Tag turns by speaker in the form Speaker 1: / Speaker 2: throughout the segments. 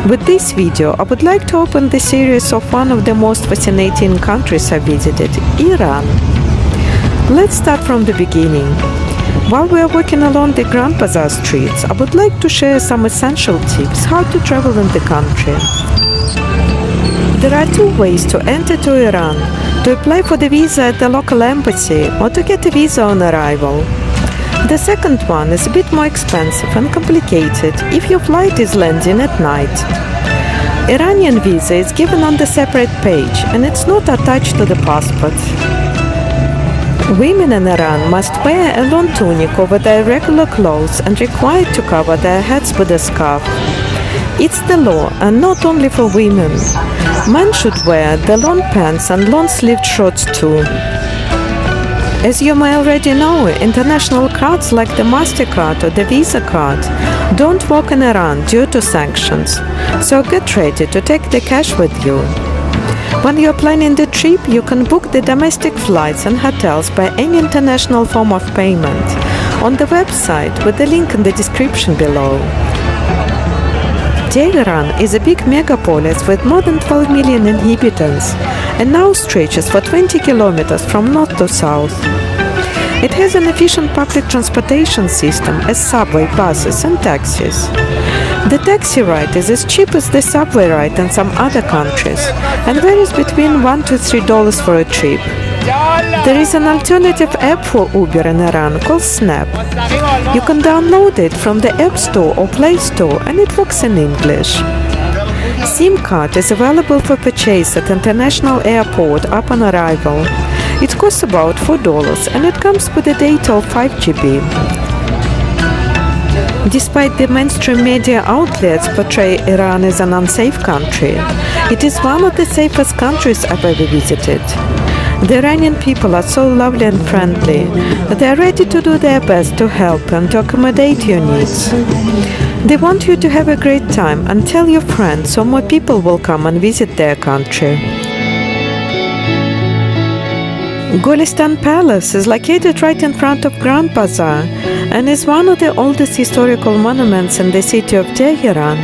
Speaker 1: With this video, I would like to open the series of one of the most fascinating countries I visited, Iran. Let's start from the beginning. While we are walking along the Grand Bazaar streets, I would like to share some essential tips how to travel in the country. There are two ways to enter to Iran: to apply for the visa at the local embassy or to get a visa on arrival. The second one is a bit more expensive and complicated if your flight is landing at night. Iranian visa is given on the separate page and it's not attached to the passport. Women in Iran must wear a long tunic over their regular clothes and required to cover their heads with a scarf. It's the law, and not only for women. Men should wear the long pants and long-sleeved shorts too. As you may already know, international cards like the MasterCard or the Visa card don't work in Iran due to sanctions, so get ready to take the cash with you. When you're planning the trip, you can book the domestic flights and hotels by any international form of payment on the website with the link in the description below. Tehran is a big megapolis with more than 12 million inhabitants and now stretches for 20 kilometers from north to south. It has an efficient public transportation system as subway, buses and taxis. The taxi ride is as cheap as the subway ride in some other countries and varies between $1 to $3 for a trip. There is an alternative app for Uber in Iran called Snap. You can download it from the App Store or Play Store and it works in English. SIM card is available for purchase at international airport upon arrival. It costs about $4 and it comes with a data of 5 GB. Despite the mainstream media outlets portray Iran as an unsafe country, it is one of the safest countries I've ever visited. The Iranian people are so lovely and friendly that they are ready to do their best to help and to accommodate your needs. They want you to have a great time and tell your friends so more people will come and visit their country. Golistan Palace is located right in front of Grand Bazaar and is one of the oldest historical monuments in the city of Tehran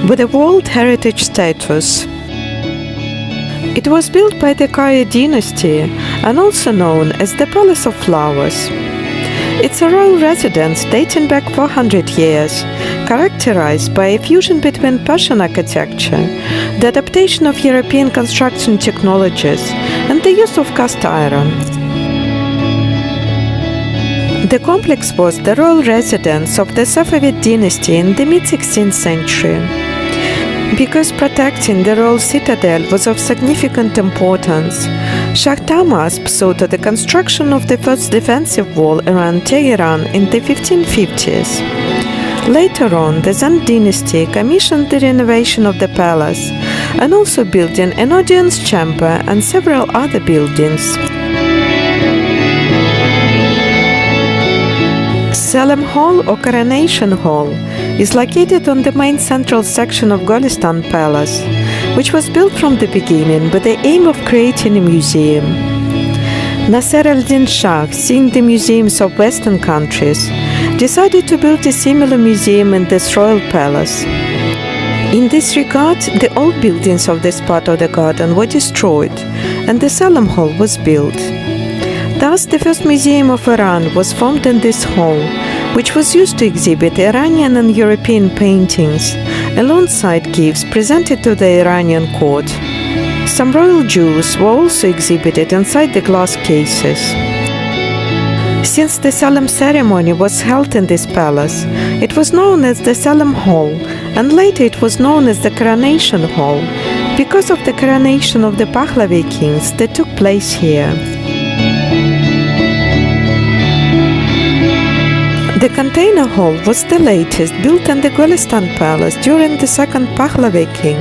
Speaker 1: with a World Heritage status. It was built by the Kaya dynasty and also known as the Palace of Flowers. It's a royal residence dating back 400 years, characterized by a fusion between Persian architecture, the adaptation of European construction technologies, and the use of cast iron. The complex was the royal residence of the Safavid dynasty in the mid-16th century. Because protecting the royal citadel was of significant importance, Shah Tahmasp saw to the construction of the first defensive wall around Tehran in the 1550s. Later on, the Zand dynasty commissioned the renovation of the palace and also building an audience chamber and several other buildings. Selim Hall or Coronation Hall is located on the main central section of Golistan Palace, which was built from the beginning with the aim of creating a museum. Nasser al-Din Shah, seeing the museums of Western countries, decided to build a similar museum in this royal palace. In this regard, the old buildings of this part of the garden were destroyed, and the Selim Hall was built. Thus, the first museum of Iran was formed in this hall, which was used to exhibit Iranian and European paintings, alongside gifts presented to the Iranian court. Some royal jewels were also exhibited inside the glass cases. Since the Selim ceremony was held in this palace, it was known as the Selim Hall, and later it was known as the Coronation Hall, because of the coronation of the Pahlavi kings that took place here. The Container Hall was the latest built in the Golistan Palace during the second Pahlavi king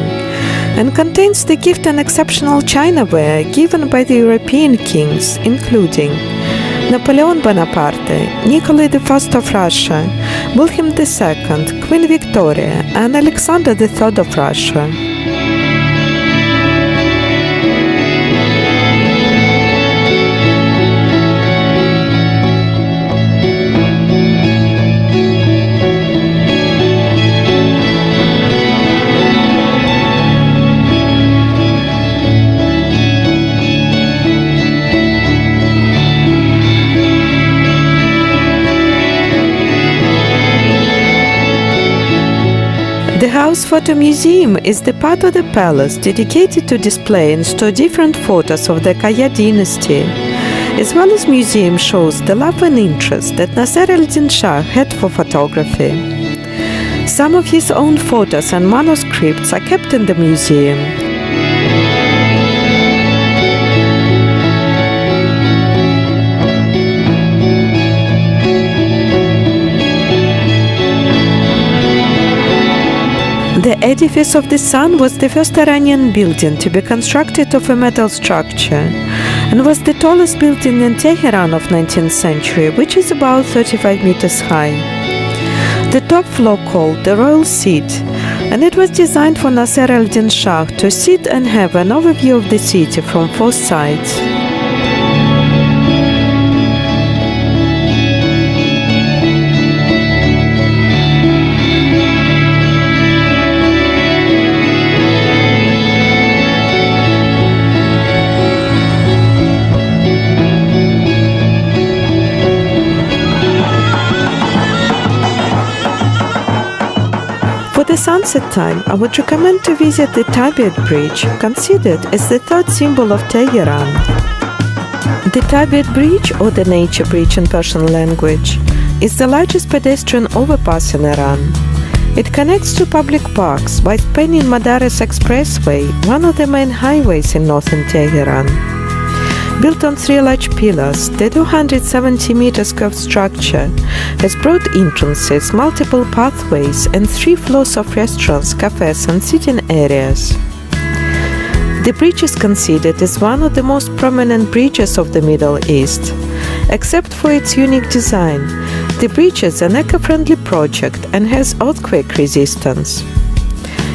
Speaker 1: and contains the gift and exceptional chinaware given by the European kings, including Napoleon Bonaparte, Nicholas I of Russia, Wilhelm II, Queen Victoria, and Alexander III of Russia. House Photo Museum is the part of the palace dedicated to display and store different photos of the Kaya dynasty, as well as museum shows the love and interest that Nasser al-Din Shah had for photography. Some of his own photos and manuscripts are kept in the museum. The edifice of the Sun was the first Iranian building to be constructed of a metal structure and was the tallest building in Tehran of 19th century, which is about 35 meters high. The top floor called the Royal Seat, and it was designed for Nasser al-Din Shah to sit and have an overview of the city from 4 sides. For the sunset time, I would recommend to visit the Tabriz Bridge, considered as the third symbol of Tehran. The Tabriz Bridge, or the Nature Bridge in Persian language, is the largest pedestrian overpass in Iran. It connects two public parks by spanning Madaris Expressway, one of the main highways in northern Tehran. Built on 3 large pillars, the 270 meters curved structure has broad entrances, multiple pathways, and 3 floors of restaurants, cafes, and sitting areas. The bridge is considered as one of the most prominent bridges of the Middle East. Except for its unique design, the bridge is an eco-friendly project and has earthquake resistance.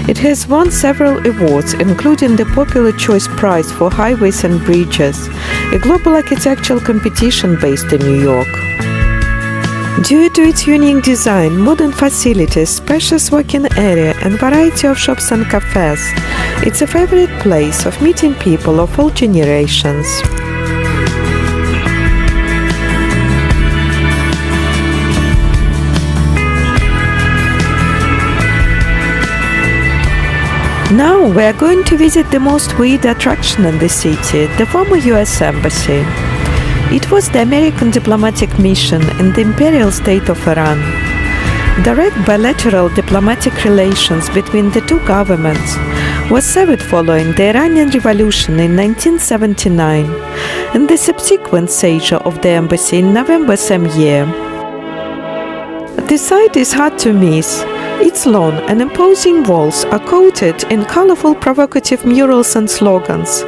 Speaker 1: It has won several awards, including the Popular Choice Prize for Highways and Bridges, a global architectural competition based in New York. Due to its unique design, modern facilities, spacious working area, and variety of shops and cafes, it's a favorite place of meeting people of all generations. Now we are going to visit the most weird attraction in the city, the former US Embassy. It was the American diplomatic mission in the Imperial State of Iran. Direct bilateral diplomatic relations between the two governments was severed following the Iranian Revolution in 1979 and the subsequent seizure of the embassy in November same year. The site is hard to miss. Its lawn and imposing walls are coated in colorful provocative murals and slogans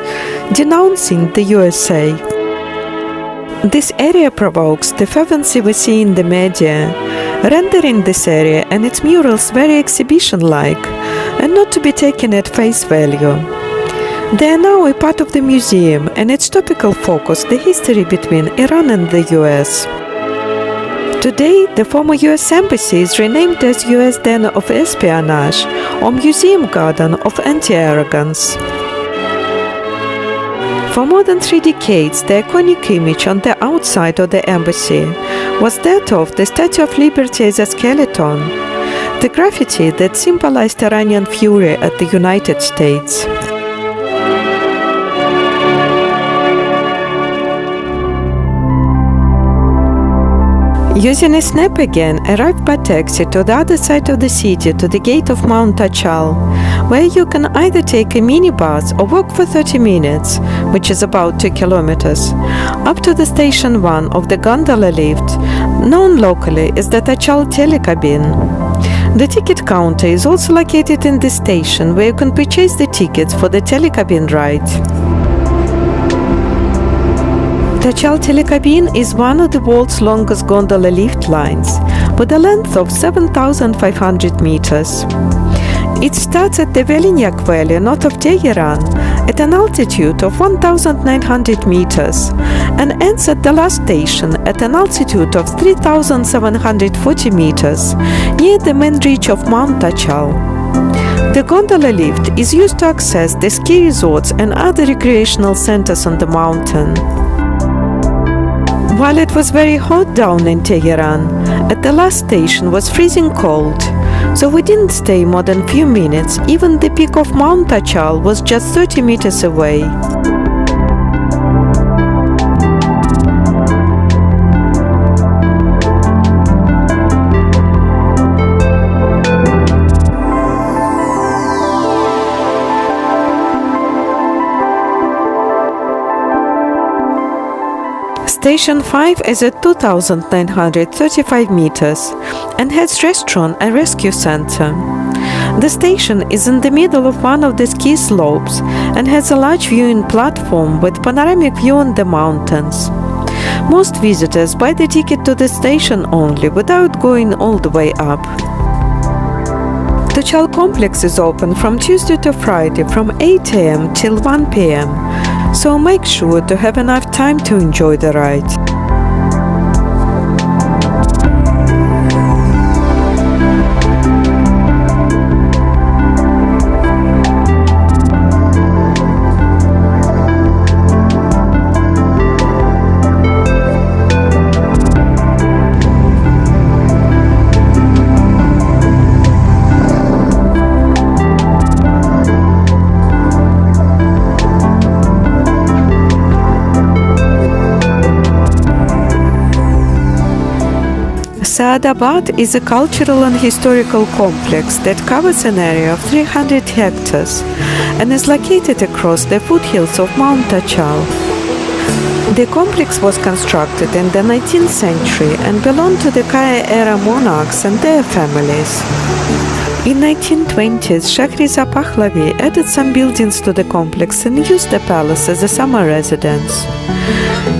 Speaker 1: denouncing the USA. This area provokes the fervency we see in the media, rendering this area and its murals very exhibition-like and not to be taken at face value. They are now a part of the museum, and its topical focus the history between Iran and the US. Today, the former US Embassy is renamed as US Den of Espionage or Museum Garden of Anti-Arrogance. For more than 3 decades, the iconic image on the outside of the embassy was that of the Statue of Liberty as a skeleton, the graffiti that symbolized Iranian fury at the United States. Using a snap again, arrive by taxi to the other side of the city to the gate of Mount Thatched, where you can either take a minibus or walk for 30 minutes, which is about 2 kilometers, up to the Station 1 of the gondola lift, known locally as the Thatched telecabin. The ticket counter is also located in the station, where you can purchase the tickets for the telecabin ride. Thatched telecabin is one of the world's longest gondola lift lines, with a length of 7,500 meters. It starts at the Velinyak Valley north of Tehran at an altitude of 1,900 meters and ends at the last station at an altitude of 3,740 meters near the main ridge of Mount Thatched. The gondola lift is used to access the ski resorts and other recreational centers on the mountain. While it was very hot down in Tehran, at the last station was freezing cold. So we didn't stay more than few minutes. Even the peak of Mount Thatched was just 30 meters away. Station 5 is at 2,935 meters and has restaurant and rescue center. The station is in the middle of one of the ski slopes and has a large viewing platform with panoramic view on the mountains. Most visitors buy the ticket to the station only without going all the way up. The Chal complex is open from Tuesday to Friday from 8 a.m. till 1 p.m. So make sure to have enough time to enjoy the ride. Saadabad is a cultural and historical complex that covers an area of 300 hectares and is located across the foothills of Mount Thatched. The complex was constructed in the 19th century and belonged to the Kaya-era monarchs and their families. In 1920s, Shah Riza Pahlavi added some buildings to the complex and used the palace as a summer residence.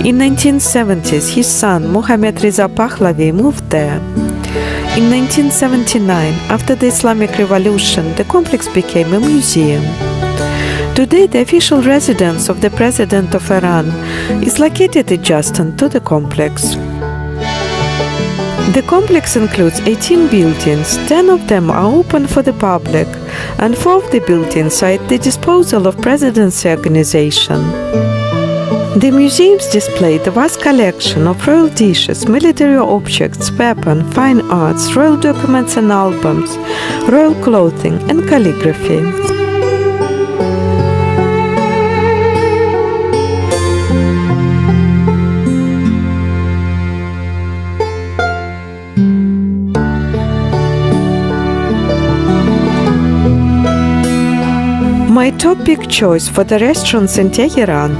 Speaker 1: In 1970s, his son Mohammad Riza Pahlavi moved there. In 1979, after the Islamic Revolution, the complex became a museum. Today, the official residence of the President of Iran is located adjacent to the complex. The complex includes 18 buildings, 10 of them are open for the public, and 4 of the buildings are at the disposal of Presidency Organization. The museums display the vast collection of royal dishes, military objects, weapons, fine arts, royal documents and albums, royal clothing, and calligraphy. My top pick choice for the restaurants in Tehran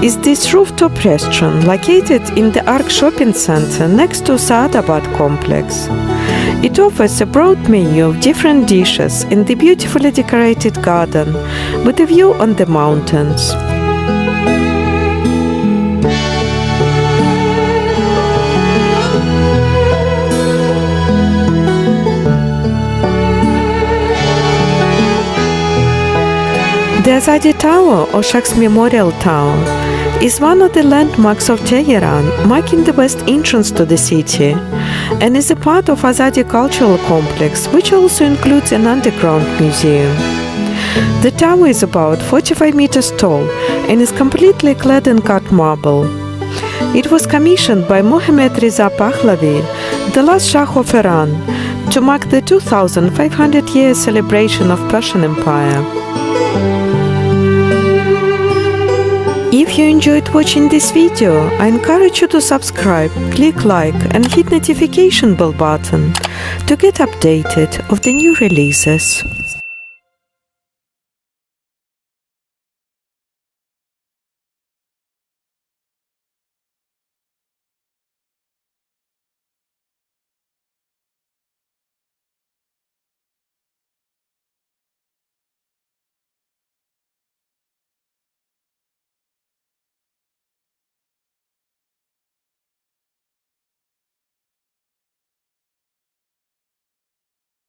Speaker 1: is this rooftop restaurant located in the Ark Shopping Center next to Saadabad complex. It offers a broad menu of different dishes in the beautifully decorated garden with a view on the mountains. The Azadi Tower, or Shah's Memorial Tower, is one of the landmarks of Tehran, marking the west entrance to the city, and is a part of Azadi Cultural Complex, which also includes an underground museum. The tower is about 45 meters tall and is completely clad in cut marble. It was commissioned by Mohammad Riza Pahlavi, the last Shah of Iran, to mark the 2,500-year celebration of Persian Empire. If you enjoyed watching this video, I encourage you to subscribe, click like and hit notification bell button to get updated of the new releases.